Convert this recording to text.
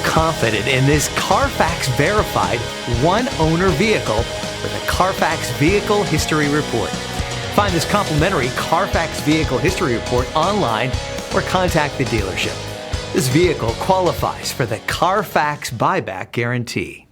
confident in this Carfax verified one-owner vehicle with a Carfax Vehicle History Report. Find this complimentary Carfax Vehicle History Report online or contact the dealership. This vehicle qualifies for the Carfax Buyback Guarantee.